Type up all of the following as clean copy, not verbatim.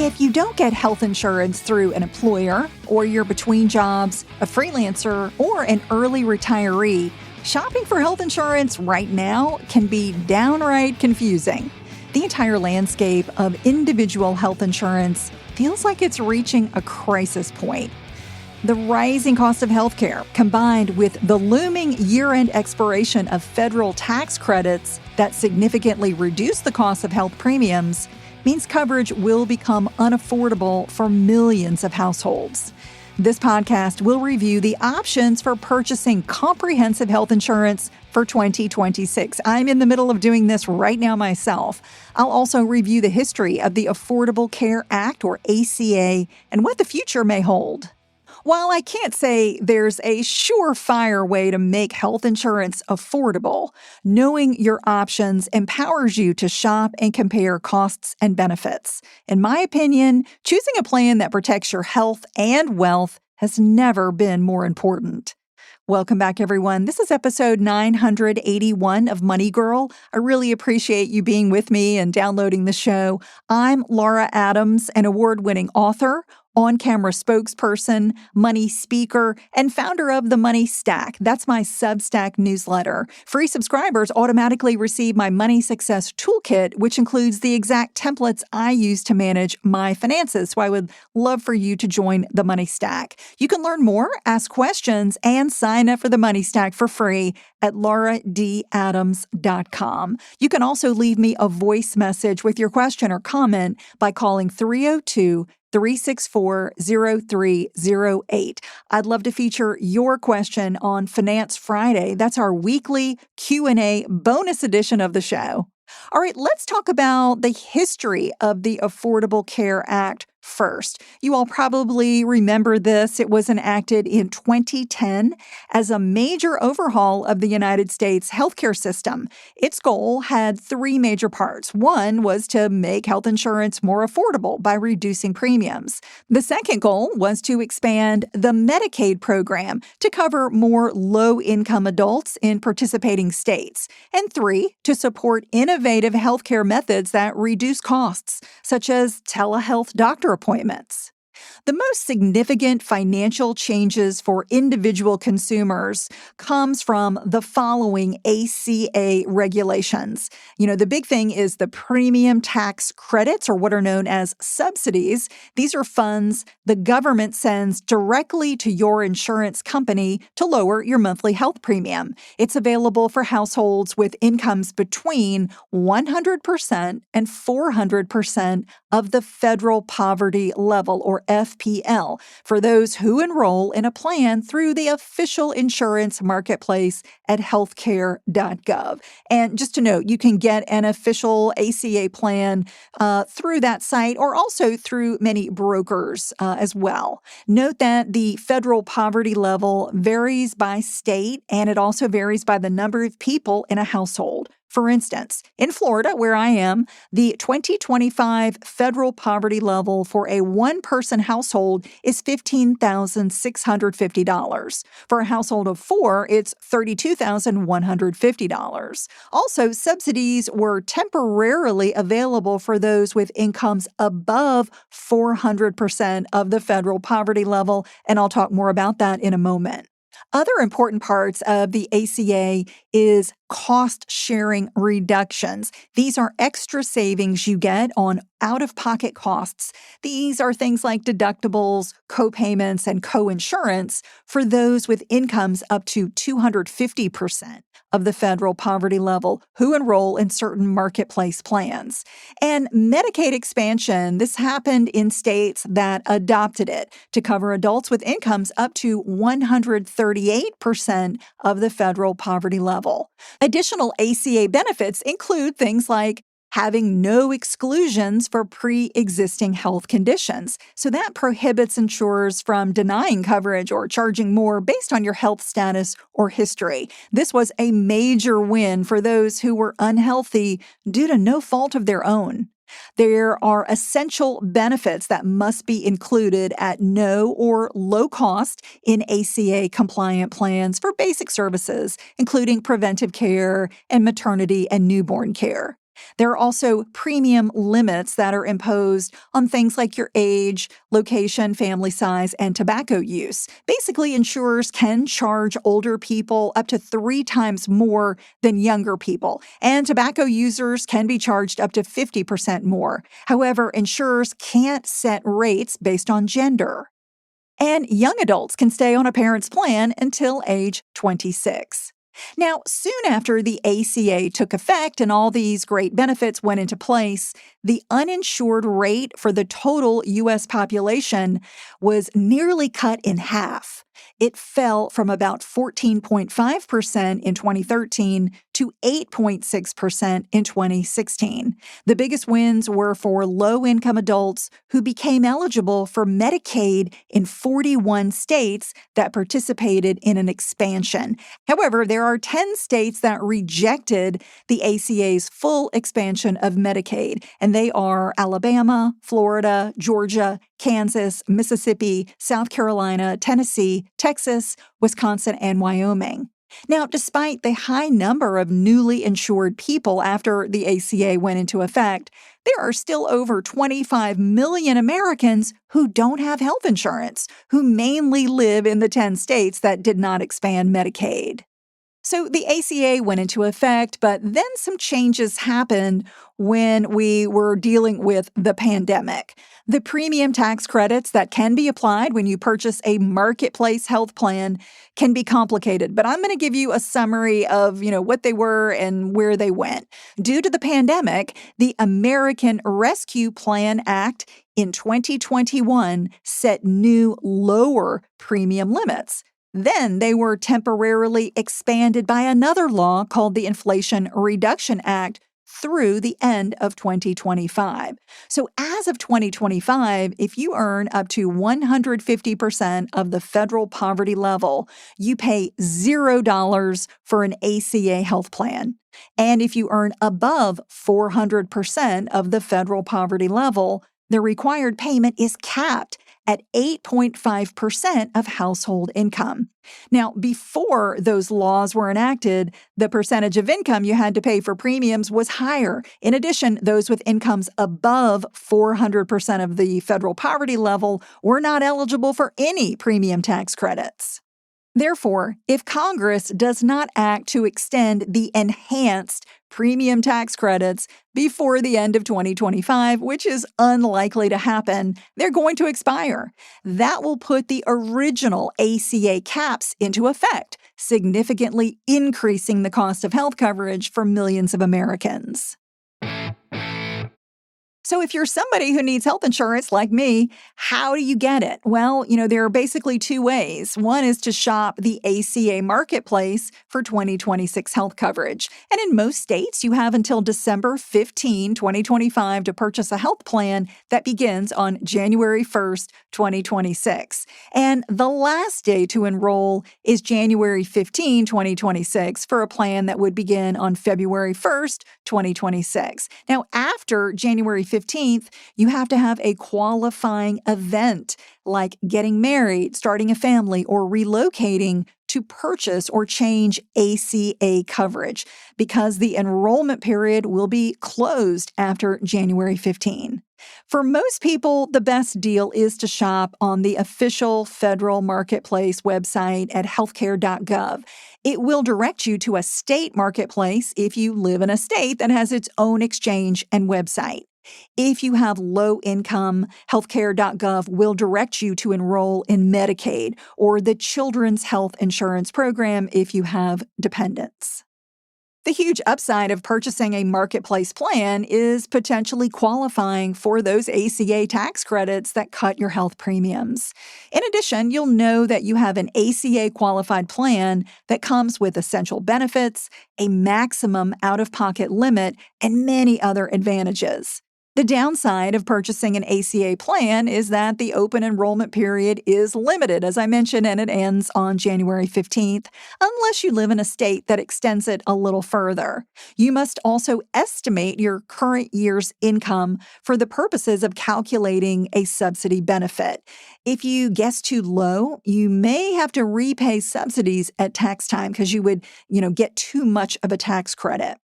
If you don't get health insurance through an employer, or you're between jobs, a freelancer, or an early retiree, shopping for health insurance right now can be downright confusing. The entire landscape of individual health insurance feels like it's reaching a crisis point. The rising cost of healthcare, combined with the looming year-end expiration of federal tax credits that significantly reduce the cost of health premiums, means coverage will become unaffordable for millions of households. This podcast will review the options for purchasing comprehensive health insurance for 2026. I'm in the middle of doing this right now myself. I'll also review the history of the Affordable Care Act, or ACA, and what the future may hold. While I can't say there's a surefire way to make health insurance affordable, knowing your options empowers you to shop and compare costs and benefits. In my opinion, choosing a plan that protects your health and wealth has never been more important. Welcome back, everyone. This is episode 981 of Money Girl. I really appreciate you being with me and downloading the show. I'm Laura Adams, an award-winning author, on-camera spokesperson, money speaker, and founder of The Money Stack. That's my Substack newsletter. Free subscribers automatically receive my Money Success Toolkit, which includes the exact templates I use to manage my finances. So I would love for you to join The Money Stack. You can learn more, ask questions, and sign up for The Money Stack for free at lauradadams.com. You can also leave me a voice message with your question or comment by calling 302-364-0308. I'd love to feature your question on Finance Friday. That's our weekly Q&A bonus edition of the show. All right, let's talk about the history of the Affordable Care Act first. You all probably remember this. It was enacted in 2010 as a major overhaul of the United States healthcare system. Its goal had three major parts. One was to make health insurance more affordable by reducing premiums. The second goal was to expand the Medicaid program to cover more low-income adults in participating states. And three, to support innovative healthcare methods that reduce costs, such as telehealth doctor appointments. The most significant financial changes for individual consumers comes from the following ACA regulations. The big thing is the premium tax credits, or what are known as subsidies. These are funds the government sends directly to your insurance company to lower your monthly health premium. It's available for households with incomes between 100% and 400% of the federal poverty level, or FPL, for those who enroll in a plan through the official insurance marketplace at healthcare.gov. And just to note, you can get an official ACA plan through that site, or also through many brokers as well. Note that the federal poverty level varies by state, and it also varies by the number of people in a household. For instance, in Florida, where I am, the 2025 federal poverty level for a one-person household is $15,650. For a household of four, it's $32,150. Also, subsidies were temporarily available for those with incomes above 400% of the federal poverty level, and I'll talk more about that in a moment. Other important parts of the ACA is cost-sharing reductions. These are extra savings you get on out-of-pocket costs. These are things like deductibles, co-payments, and co-insurance for those with incomes up to 250% of the federal poverty level who enroll in certain marketplace plans. And Medicaid expansion, this happened in states that adopted it to cover adults with incomes up to 138% of the federal poverty level. Additional ACA benefits include things like having no exclusions for pre-existing health conditions. So that prohibits insurers from denying coverage or charging more based on your health status or history. This was a major win for those who were unhealthy due to no fault of their own. There are essential benefits that must be included at no or low cost in ACA-compliant plans for basic services, including preventive care and maternity and newborn care. There are also premium limits that are imposed on things like your age, location, family size, and tobacco use. Basically, insurers can charge older people up to 3 times more than younger people, and tobacco users can be charged up to 50% more. However, insurers can't set rates based on gender. And young adults can stay on a parent's plan until age 26. Now, soon after the ACA took effect and all these great benefits went into place, the uninsured rate for the total U.S. population was nearly cut in half. It fell from about 14.5% in 2013 to 8.6% in 2016. The biggest wins were for low-income adults who became eligible for Medicaid in 41 states that participated in an expansion. However, there are 10 states that rejected the ACA's full expansion of Medicaid, and they are Alabama, Florida, Georgia, Kansas, Mississippi, South Carolina, Tennessee, Texas, Wisconsin, and Wyoming. Now, despite the high number of newly insured people after the ACA went into effect, there are still over 25 million Americans who don't have health insurance, who mainly live in the 10 states that did not expand Medicaid. So the ACA went into effect, but then some changes happened when we were dealing with the pandemic. The premium tax credits that can be applied when you purchase a marketplace health plan can be complicated, but I'm going to give you a summary of, what they were and where they went. Due to the pandemic, the American Rescue Plan Act in 2021 set new lower premium limits. Then they were temporarily expanded by another law called the Inflation Reduction Act through the end of 2025. So as of 2025, if you earn up to 150% of the federal poverty level, you pay $0 for an ACA health plan. And if you earn above 400% of the federal poverty level, the required payment is capped at 8.5% of household income. Now, before those laws were enacted, the percentage of income you had to pay for premiums was higher. In addition, those with incomes above 400% of the federal poverty level were not eligible for any premium tax credits. Therefore, if Congress does not act to extend the enhanced premium tax credits before the end of 2025, which is unlikely to happen, they're going to expire. That will put the original ACA caps into effect, significantly increasing the cost of health coverage for millions of Americans. So if you're somebody who needs health insurance like me, how do you get it? Well, there are basically 2 ways. One is to shop the ACA marketplace for 2026 health coverage. And in most states, you have until December 15, 2025 to purchase a health plan that begins on January 1st, 2026. And the last day to enroll is January 15, 2026 for a plan that would begin on February 1st, 2026. Now, after January 15th, you have to have a qualifying event like getting married, starting a family, or relocating to purchase or change ACA coverage because the enrollment period will be closed after January 15. For most people, the best deal is to shop on the official federal marketplace website at healthcare.gov. It will direct you to a state marketplace if you live in a state that has its own exchange and website. If you have low income, healthcare.gov will direct you to enroll in Medicaid or the Children's Health Insurance Program if you have dependents. The huge upside of purchasing a marketplace plan is potentially qualifying for those ACA tax credits that cut your health premiums. In addition, you'll know that you have an ACA qualified plan that comes with essential benefits, a maximum out-of-pocket limit, and many other advantages. The downside of purchasing an ACA plan is that the open enrollment period is limited, as I mentioned, and it ends on January 15th, unless you live in a state that extends it a little further. You must also estimate your current year's income for the purposes of calculating a subsidy benefit. If you guess too low, you may have to repay subsidies at tax time because you would, get too much of a tax credit.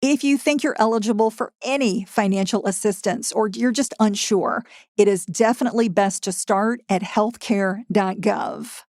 If you think you're eligible for any financial assistance or you're just unsure, it is definitely best to start at healthcare.gov.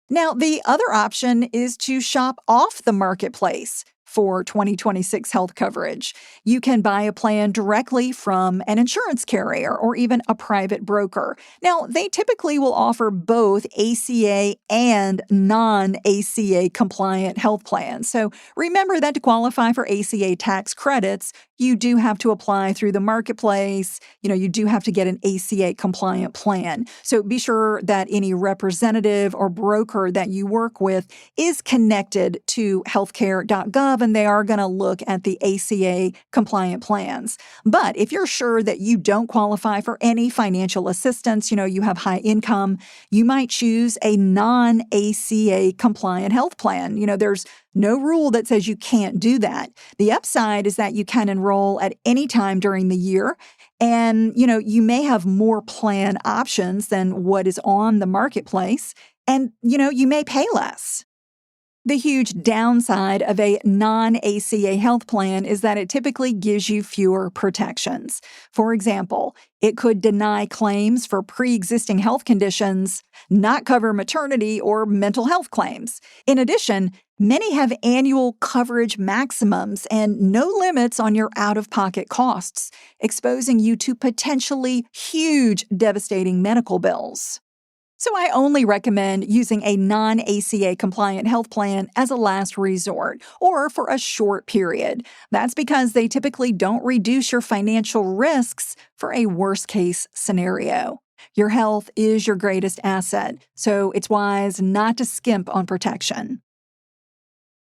Now, the other option is to shop off the marketplace for 2026 health coverage. You can buy a plan directly from an insurance carrier or even a private broker. Now, they typically will offer both ACA and non-ACA compliant health plans. So remember that to qualify for ACA tax credits, you do have to apply through the marketplace. You do have to get an ACA compliant plan. So be sure that any representative or broker that you work with is connected to healthcare.gov, and they are going to look at the ACA compliant plans. But if you're sure that you don't qualify for any financial assistance, you have high income, you might choose a non-ACA compliant health plan. There's no rule that says you can't do that. The upside is that you can enroll at any time during the year. And, you may have more plan options than what is on the marketplace. And, you may pay less. The huge downside of a non-ACA health plan is that it typically gives you fewer protections. For example, it could deny claims for pre-existing health conditions, not cover maternity or mental health claims. In addition, many have annual coverage maximums and no limits on your out-of-pocket costs, exposing you to potentially huge, devastating medical bills. So I only recommend using a non-ACA compliant health plan as a last resort or for a short period. That's because they typically don't reduce your financial risks for a worst-case scenario. Your health is your greatest asset, so it's wise not to skimp on protection.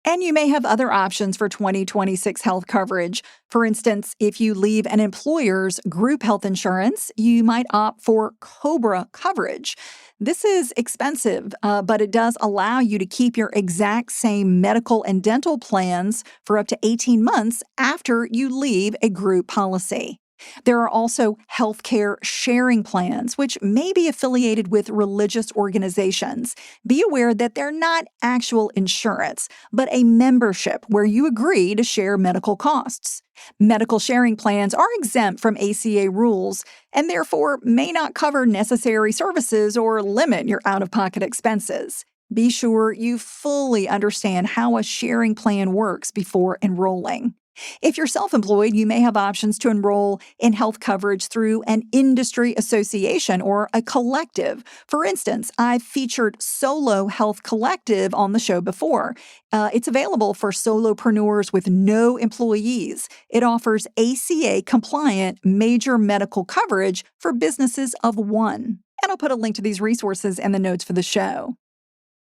And you may have other options for 2026 health coverage. For instance, if you leave an employer's group health insurance, you might opt for COBRA coverage. This is expensive, but it does allow you to keep your exact same medical and dental plans for up to 18 months after you leave a group policy. There are also healthcare sharing plans, which may be affiliated with religious organizations. Be aware that they're not actual insurance, but a membership where you agree to share medical costs. Medical sharing plans are exempt from ACA rules and therefore may not cover necessary services or limit your out-of-pocket expenses. Be sure you fully understand how a sharing plan works before enrolling. If you're self-employed, you may have options to enroll in health coverage through an industry association or a collective. For instance, I've featured Solo Health Collective on the show before. It's available for solopreneurs with no employees. It offers ACA-compliant major medical coverage for businesses of one. And I'll put a link to these resources in the notes for the show.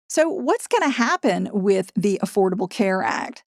So what's going to happen with the Affordable Care Act?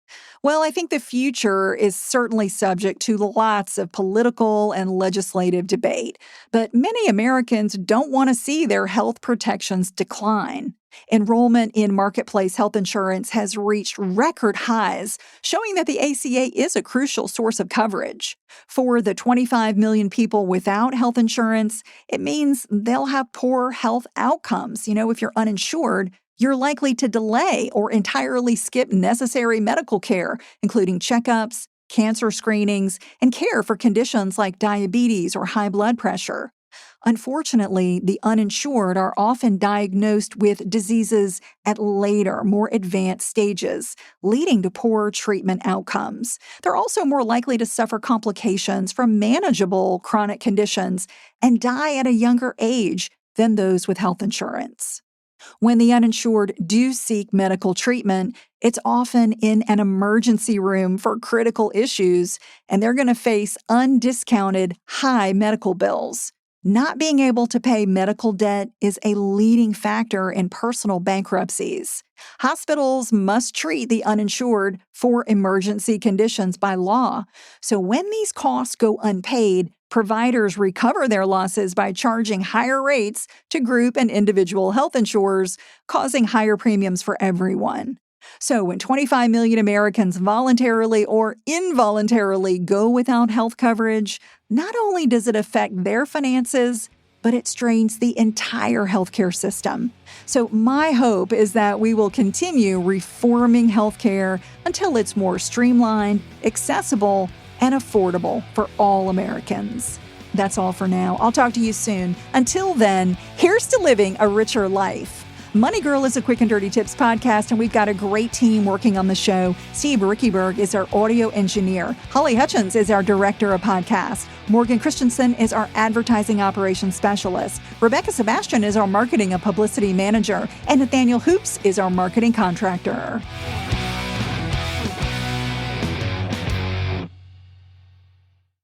Well, I think the future is certainly subject to lots of political and legislative debate, but many Americans don't want to see their health protections decline. Enrollment in marketplace health insurance has reached record highs, showing that the ACA is a crucial source of coverage. For the 25 million people without health insurance, it means they'll have poor health outcomes. If you're uninsured, you're likely to delay or entirely skip necessary medical care, including checkups, cancer screenings, and care for conditions like diabetes or high blood pressure. Unfortunately, the uninsured are often diagnosed with diseases at later, more advanced stages, leading to poor treatment outcomes. They're also more likely to suffer complications from manageable chronic conditions and die at a younger age than those with health insurance. When the uninsured do seek medical treatment, it's often in an emergency room for critical issues, and they're going to face undiscounted high medical bills. Not being able to pay medical debt is a leading factor in personal bankruptcies. Hospitals must treat the uninsured for emergency conditions by law. So when these costs go unpaid, providers recover their losses by charging higher rates to group and individual health insurers, causing higher premiums for everyone. So when 25 million Americans voluntarily or involuntarily go without health coverage, not only does it affect their finances, but it strains the entire healthcare system. So my hope is that we will continue reforming healthcare until it's more streamlined, accessible, and affordable for all Americans. That's all for now. I'll talk to you soon. Until then, here's to living a richer life. Money Girl is a Quick and Dirty Tips podcast, and we've got a great team working on the show. Steve Rickyberg is our audio engineer. Holly Hutchins is our director of podcasts. Morgan Christensen is our advertising operations specialist. Rebecca Sebastian is our marketing and publicity manager. And Nathaniel Hoops is our marketing contractor.